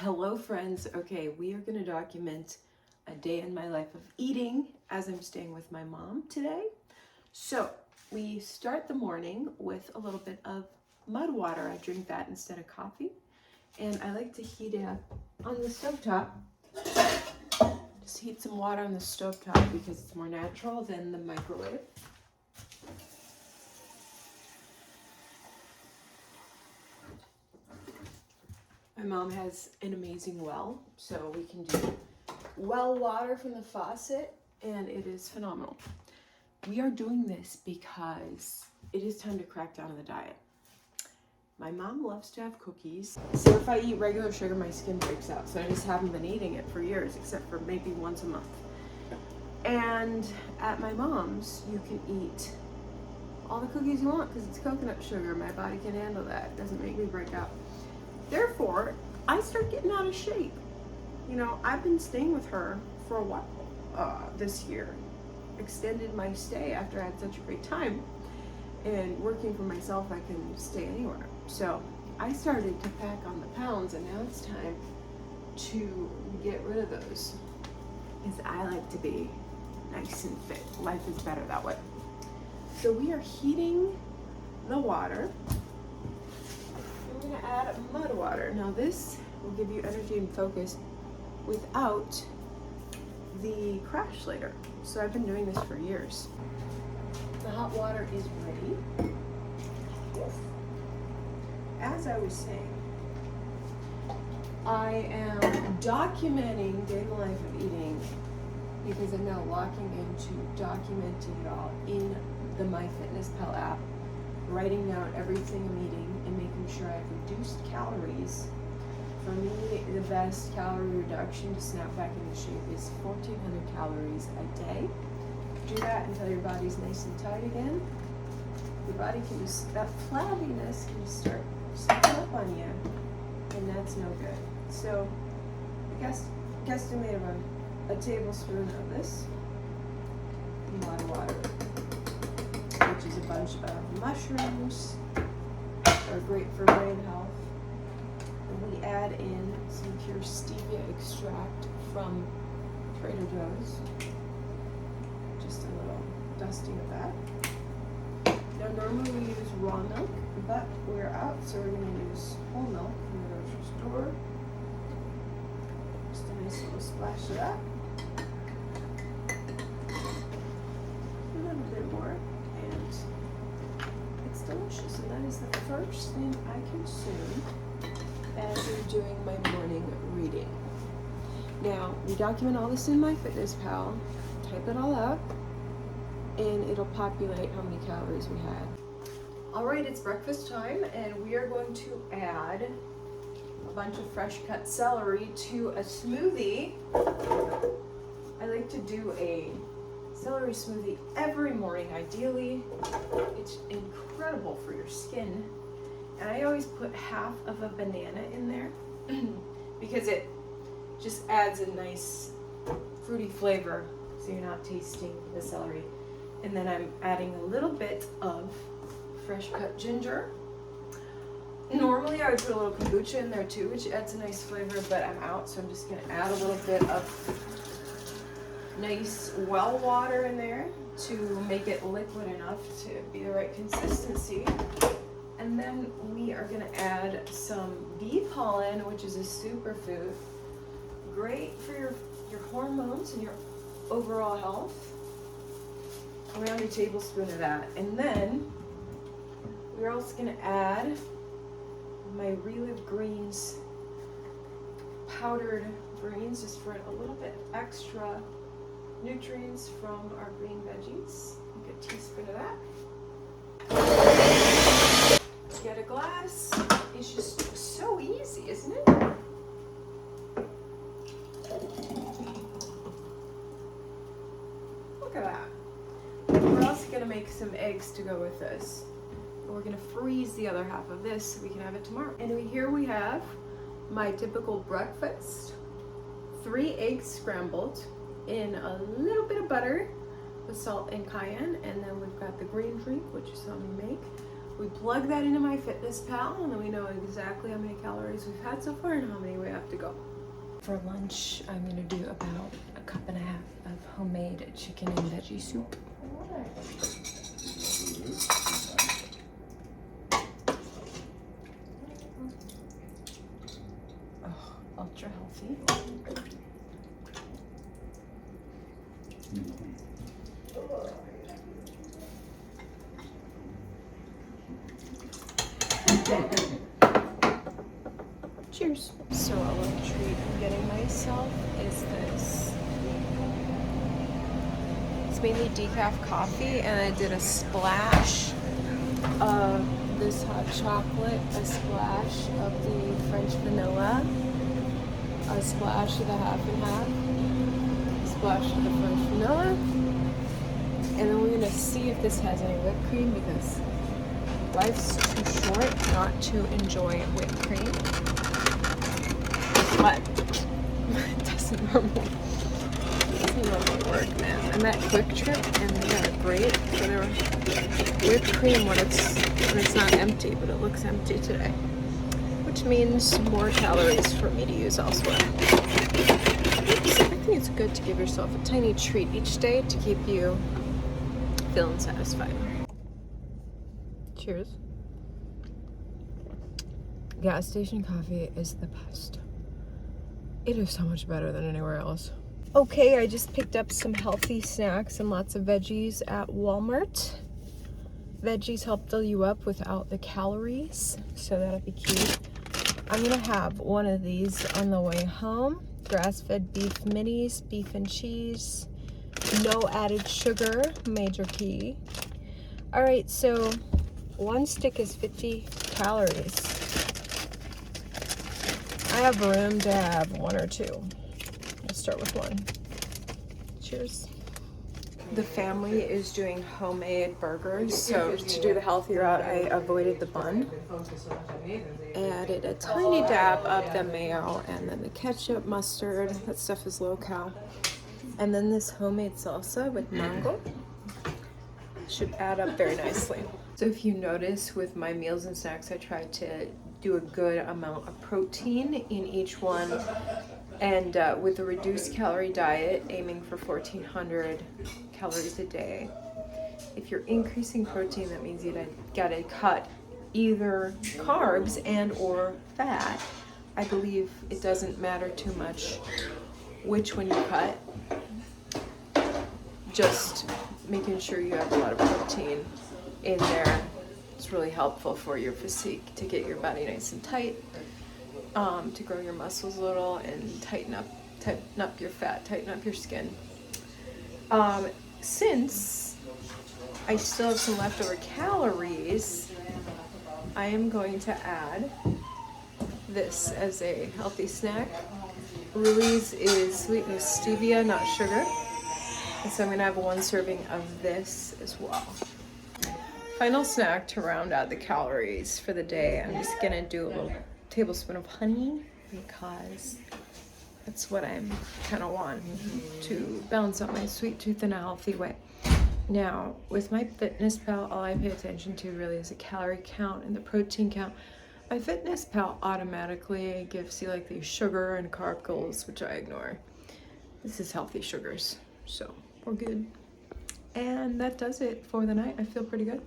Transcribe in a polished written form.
Hello friends. Okay, we are going to document a day in my life of eating as I'm staying with my mom today. So we start the morning with a little bit of mud water. I drink that instead of coffee. And I like to heat it up on the stovetop. Just heat some water on the stovetop because it's more natural than the microwave. My mom has an amazing well, so we can do well water from the faucet, and it is phenomenal. We are doing this because it is time to crack down on the diet. My mom loves to have cookies, so if I eat regular sugar, my skin breaks out, so I just haven't been eating it for years, except for maybe once a month. And at my mom's, you can eat all the cookies you want because it's coconut sugar. My body can handle that. It doesn't make me break out. Therefore, I start getting out of shape. You know, I've been staying with her for a while this year. Extended my stay after I had such a great time. And working for myself, I can stay anywhere. So I started to pack on the pounds, and now it's time to get rid of those. Because I like to be nice and fit. Life is better that way. So we are heating the water. We're going to add mud water. Now this will give you energy and focus without the crash later. So I've been doing this for years. The hot water is ready. As I was saying, I am documenting day in the life of eating because I'm now locking into documenting it all in the MyFitnessPal app, writing down everything I'm eating and making sure I've reduced calories. For me, the best calorie reduction to snap back into shape is 1,400 calories a day. Do that until your body's nice and tight again. Your body can just, that flabbiness can start sneaking up on you, and that's no good. So, I guesstimate about a tablespoon of this mud water, which is a bunch of mushrooms, are great for brain health. And we add in some pure stevia extract from Trader Joe's. Just a little dusting of that. Now normally we use raw milk, but we're out, so we're going to use whole milk from the grocery store. Just a nice little splash of that. A little bit more, and it's delicious. And that is the first thing I consume as I'm doing my morning reading. Now, we document all this in MyFitnessPal, type it all out, and it'll populate how many calories we had. All right, it's breakfast time, and we are going to add a bunch of fresh cut celery to a smoothie. I like to do a celery smoothie every morning, ideally. It's incredible for your skin. And I always put half of a banana in there because it just adds a nice fruity flavor so you're not tasting the celery. And then I'm adding a little bit of fresh cut ginger. Normally I would put a little kombucha in there too, which adds a nice flavor, but I'm out, so I'm just going to add a little bit of nice well water in there to make it liquid enough to be the right consistency. And then we are going to add some bee pollen, which is a superfood. Great for your hormones and your overall health. Around a tablespoon of that. And then we're also going to add my Relive Greens, powdered greens, just for a little bit extra nutrients from our green veggies. Like a teaspoon of that. Get a glass. It's just so easy, isn't it? Look at that. We're also going to make some eggs to go with this. And we're going to freeze the other half of this so we can have it tomorrow. And here we have my typical breakfast. 3 eggs scrambled in a little bit of butter with salt and cayenne. And then we've got the green drink, which you saw me make, we plug that into MyFitnessPal, and then we know exactly how many calories we've had so far and how many we have to go. For lunch, I'm gonna do about a cup and a half of homemade chicken and veggie soup. Oh, ultra healthy. Cheers. So a little treat I'm getting myself is this. It's mainly decaf coffee, and I did a splash of this hot chocolate, a splash of the French vanilla, a splash of the half and half, a splash of the French vanilla, and then we're gonna see if this has any whipped cream, because life's too short not to enjoy whipped cream. But it doesn't normally work, man. I'm at Quick Trip and they are great for their whipped cream when it's not empty, but it looks empty today, which means more calories for me to use elsewhere. So I think it's good to give yourself a tiny treat each day to keep you feeling satisfied. Cheers. Gas station coffee is the best. It is so much better than anywhere else. Okay, I just picked up some healthy snacks and lots of veggies at Walmart. Veggies help fill you up without the calories, so that'll be cute. I'm gonna have one of these on the way home. Grass-fed beef minis, beef and cheese, no added sugar, major key. All right, so one stick is 50 calories. I have room to have one or two. Let's start with one. Cheers. The family is doing homemade burgers, so to do the healthy route, I avoided the bun. Added a tiny dab of the mayo, and then the ketchup, mustard, that stuff is low-cal. And then this homemade salsa with mango should add up very nicely. So if you notice with my meals and snacks, I try to do a good amount of protein in each one. And with a reduced calorie diet, aiming for 1,400 calories a day. If you're increasing protein, that means you gotta cut either carbs and or fat. I believe it doesn't matter too much which one you cut. Just making sure you have a lot of protein in there. It's really helpful for your physique, to get your body nice and tight, to grow your muscles a little and tighten up your fat, tighten up your skin. Since I still have some leftover calories, I am going to add this as a healthy snack. Ruiz is sweetened with stevia, not sugar. And so I'm gonna have one serving of this as well. Final snack to round out the calories for the day. I'm just gonna do a little tablespoon of honey, because that's what I'm kind of want to balance out my sweet tooth in a healthy way. Now, with MyFitnessPal, all I pay attention to really is the calorie count and the protein count. MyFitnessPal automatically gives you like these sugar and carb goals, which I ignore. This is healthy sugars, so we're good. And that does it for the night. I feel pretty good.